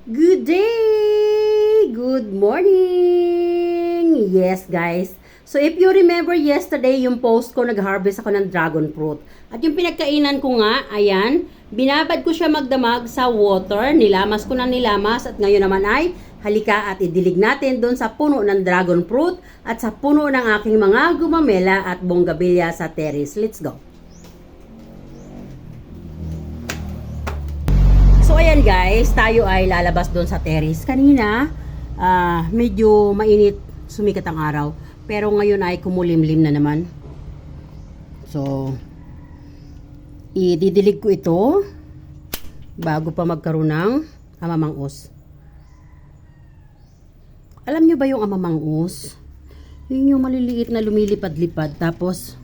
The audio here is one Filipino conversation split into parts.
Good day! Good morning! Yes, guys. So, if you remember yesterday, yung post ko, nag-harvest ako ng dragon fruit. At yung pinagkainan ko nga, ayan, binabad ko siya magdamag sa water, nilamas ko na nilamas, at ngayon naman ay, halika at idilig natin doon sa puno ng dragon fruit at sa puno ng aking mga gumamela at bonggabilya sa terrace. Let's go! So ayan guys, tayo ay lalabas doon sa terrace. Kanina, medyo mainit, sumikat ang araw. Pero ngayon ay kumulimlim na naman. So, ididilig ko ito bago pa magkaroon ng amamang-us. Alam nyo ba yung amamang-us? Yun yung maliliit na lumilipad-lipad. Tapos,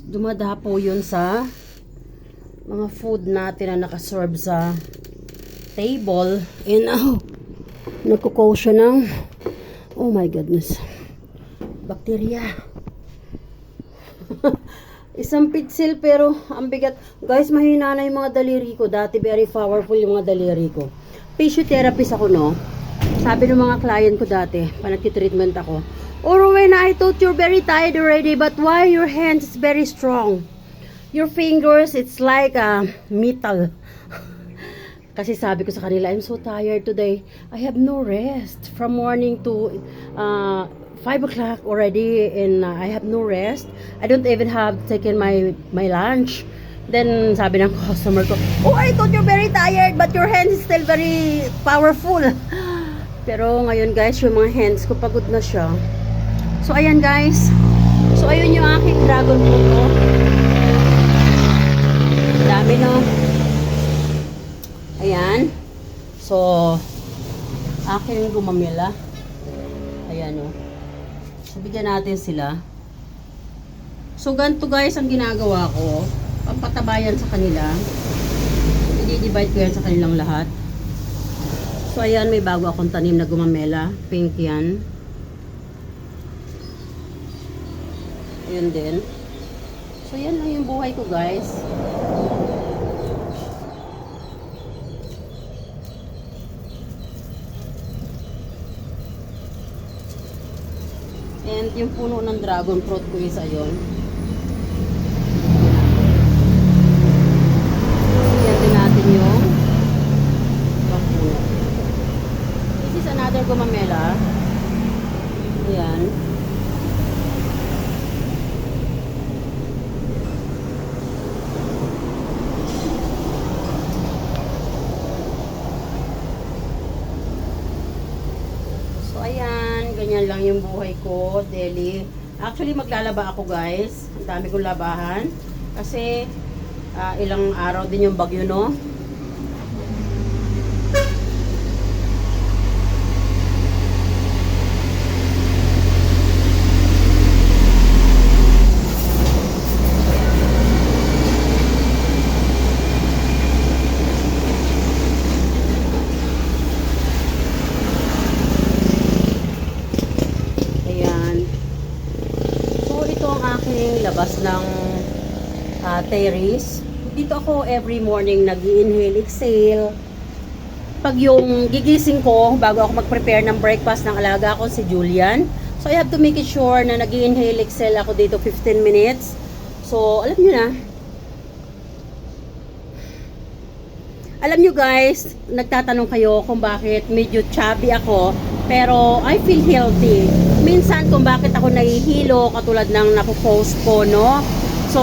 dumadapo yun sa mga food natin na nakaserve sa table. And nagkukaw siya ng oh my goodness, bacteria. Isang pitsil pero ang bigat. Guys, mahina na yung mga daliri ko. Dati very powerful yung mga daliri ko. Physiotherapist ako, no? Sabi ng mga client ko dati, panagki-treatment ako, Rowena, I thought you're very tired already, but why your hands is very strong? Your fingers, it's like metal. Kasi sabi ko sa kanila, I'm so tired today. I have no rest. From morning to 5 o'clock already and I have no rest. I don't even have taken my lunch. Then sabi ng customer ko, oh, I thought you're very tired but your hands is still very powerful. Pero ngayon guys, yung mga hands ko pagod na siya. So ayan guys. So ayun yung aking dragon fruit. Oh. Dami no. Ayan. So, aking gumamela. Ayan o. So, bigyan natin sila. So, ganito guys ang ginagawa ko. Pampatabayan sa kanila. I-divide ko yan sa kanilang lahat. So, ayan, may bago akong tanim na gumamela. Pink yan. Ayan din. So, yan lang yung buhay ko guys. And yung puno ng dragon fruit ko isa yun. Yan din natin yung puno. This is another gumamela. Ayan. So ayan, ganyan lang yung buhay ko daily. Actually maglalaba ako guys. Ang dami kong labahan kasi ilang araw din yung bagyo, no? Labas ng terrace. Dito ako every morning nag-inhale, exhale. Pag yung gigising ko, bago ako mag-prepare ng breakfast ng alaga ko si Julian. So I have to make it sure na nag-inhale, exhale ako dito 15 minutes. So alam nyo na. Alam nyo guys, nagtatanong kayo kung bakit medyo chubby ako. Pero I feel healthy. Minsan kung bakit ako nahihilo katulad ng napopost ko, no? So,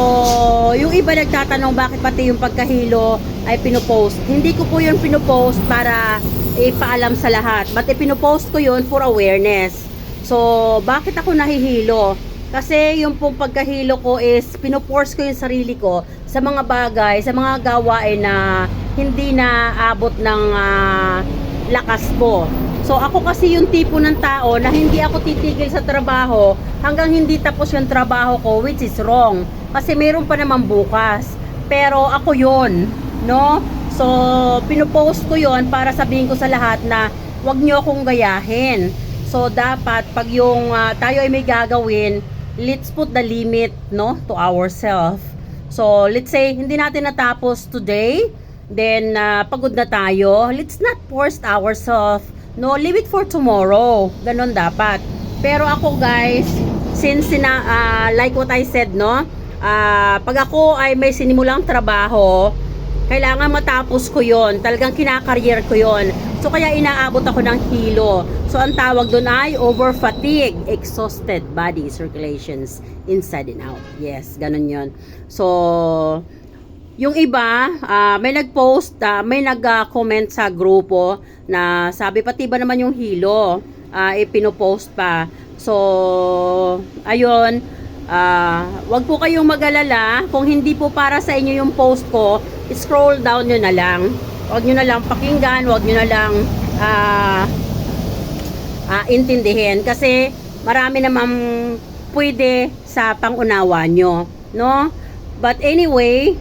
yung iba nagtatanong bakit pati yung pagkahilo ay pinopost. Hindi ko po yun pinopost para ipaalam sa lahat. But ipinopost ko yun for awareness. So, bakit ako nahihilo? Kasi yung pong pagkahilo ko is pinopost ko yung sarili ko sa mga bagay, sa mga gawain na hindi na abot ng lakas ko. So ako kasi yung tipo ng tao na hindi ako titigil sa trabaho hanggang hindi tapos yung trabaho ko, which is wrong. Kasi mayroon pa naman bukas. Pero ako yun, no? So pinopost ko yun para sabihin ko sa lahat na wag nyo akong gayahin. So dapat pag yung tayo ay may gagawin, let's put the limit, no, to ourselves. So let's say hindi natin natapos today, then pagod na tayo, let's not force ourselves, no, leave it for tomorrow, ganon dapat. Pero ako guys, since like what I said, no, pag ako ay may sinimulang trabaho, kailangan matapos ko yon, talagang kinakareer ko yon, so kaya inaabot ako ng hilo. So ang tawag doon ay over fatigue, exhausted body circulations inside and out. Yes, ganun yon. So yung iba, may nag-post, may nag-comment sa grupo na sabi pati ba naman yung hilo, ipinopost pa. So, ayun, wag po kayong mag-alala. Kung hindi po para sa inyo yung post ko, scroll down nyo na lang. Wag nyo na lang pakinggan, wag nyo na lang intindihin. Kasi marami namang pwede sa pangunawa nyo, no? But anyway,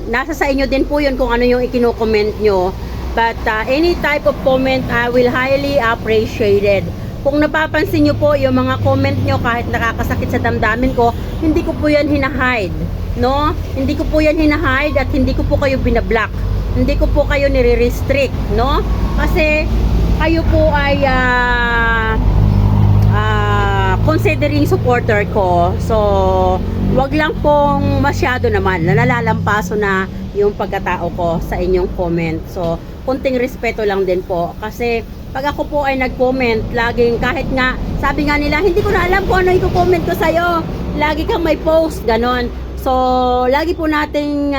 nasa sa inyo din po yun kung ano yung ikino-comment nyo. But any type of comment, I will highly appreciated. Kung napapansin nyo po yung mga comment nyo, kahit nakakasakit sa damdamin ko, hindi ko po yan hinahide, no? Hindi ko po yan hinahide at hindi ko po kayo binablock. Hindi ko po kayo nire-restrict, no? Kasi kayo po ay considering supporter ko. So, wag lang pong masyado naman na nalalampaso na yung pagkatao ko sa inyong comment. So, kunting respeto lang din po. Kasi, pag ako po ay nag-comment, laging kahit nga, sabi nga nila, hindi ko na alam kung ano i-comment ko sa'yo. Lagi kang may post, ganon. So, lagi po nating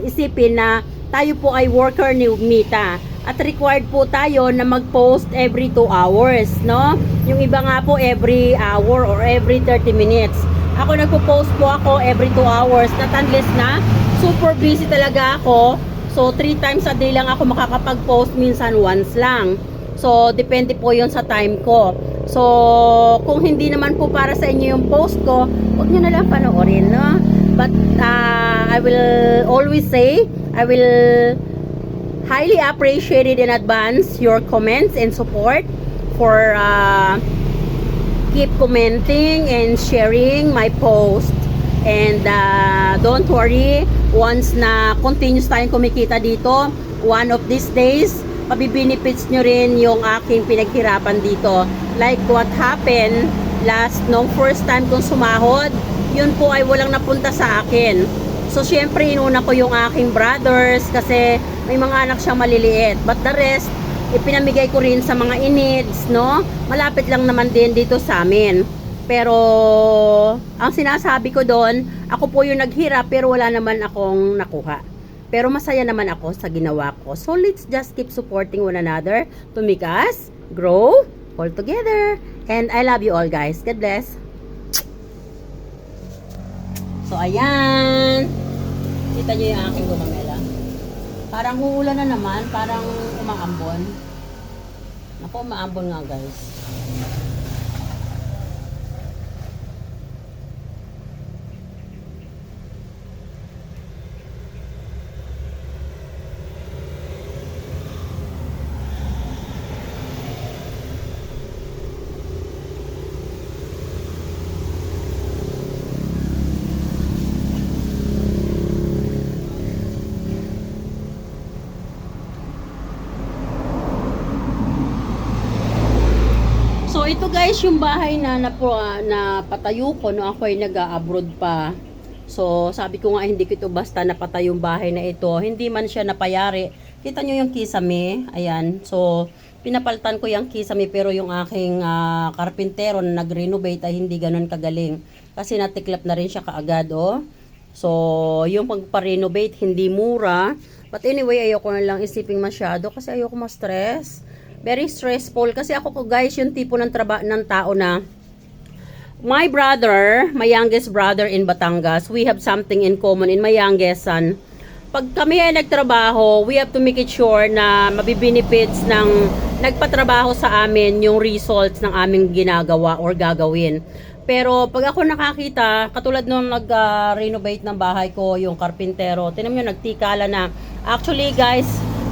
isipin na tayo po ay worker ni Mita. At required po tayo na mag-post every 2 hours, no? Yung iba nga po every hour or every 30 minutes. Ako nagpo-post po ako every 2 hours. Not unless na super busy talaga ako. So 3 times a day lang ako makakapag-post, minsan once lang. So depende po 'yon sa time ko. So kung hindi naman po para sa inyo yung post ko, huwag niyo na lang panoorin, no? But I will always say, I will highly appreciated in advance your comments and support for keep commenting and sharing my post. And don't worry, once na continuous tayong kumikita dito, one of these days mabibinefits nyo rin yung aking pinaghirapan dito. Like what happened nung first time kong sumahod, yun po ay walang napunta sa akin. So, syempre, inuna ko yung aking brothers kasi may mga anak siyang maliliit. But the rest, ipinamigay ko rin sa mga in-needs, no? Malapit lang naman din dito sa amin. Pero, ang sinasabi ko doon, ako po yung naghirap pero wala naman akong nakuha. Pero masaya naman ako sa ginawa ko. So, let's just keep supporting one another to make us grow all together. And I love you all, guys. God bless. So, ayan. Kita nyo yung aking gumamela. Parang uulan na naman. Parang umaambon. Naku, umaambon nga, guys. So ito guys yung bahay na napatayo ko no ako ay nag-abroad pa. So sabi ko nga hindi ko ito basta napatay yung bahay na ito. Hindi man siya napayari. Kita nyo yung kisame. Ayan. So pinapalitan ko yung kisame pero yung aking karpintero na nag-renovate ay hindi ganun kagaling. Kasi natiklap na rin siya kaagad oh. So yung pagpa-renovate hindi mura. But anyway ayoko na lang isiping masyado kasi ayoko ma-stress. Very stressful kasi ako guys yung tipo ng tao na my brother, my youngest brother in Batangas, we have something in common in my youngest son. Pag kami ay nagtrabaho, we have to make it sure na mabibinefits ng nagpatrabaho sa amin yung results ng aming ginagawa or gagawin. Pero pag ako nakakita, katulad nung nag-renovate ng bahay ko, yung karpintero, tinan mo nagtikala na. Actually guys,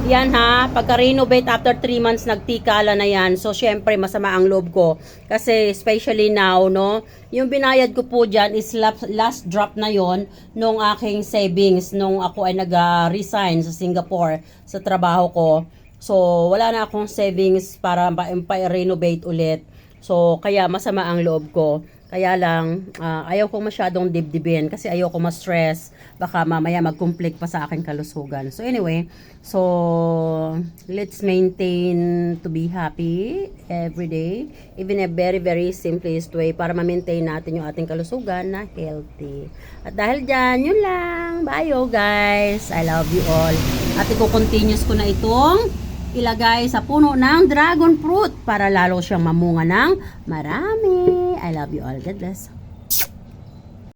Yan ha, pagka-renovate after 3 months nagtikala na yan. So syempre masama ang loob ko kasi especially now, no, yung binayad ko po diyan is last drop na yon nung aking savings nung ako ay nag-resign sa Singapore sa trabaho ko. So wala na akong savings para pa-renovate ulit. So kaya masama ang loob ko. Kaya lang, ayaw ko masyadong dibdibin kasi ayaw ko ma-stress. Baka mamaya mag-conflict pa sa aking kalusugan. So anyway, so let's maintain to be happy every day. Even a very, very simplest way para ma-maintain natin yung ating kalusugan na healthy. At dahil dyan, yun lang. Bye guys. I love you all. At i-continuous ko na itong ilagay sa puno ng dragon fruit para lalo siyang mamunga ng marami. I love you all. God bless.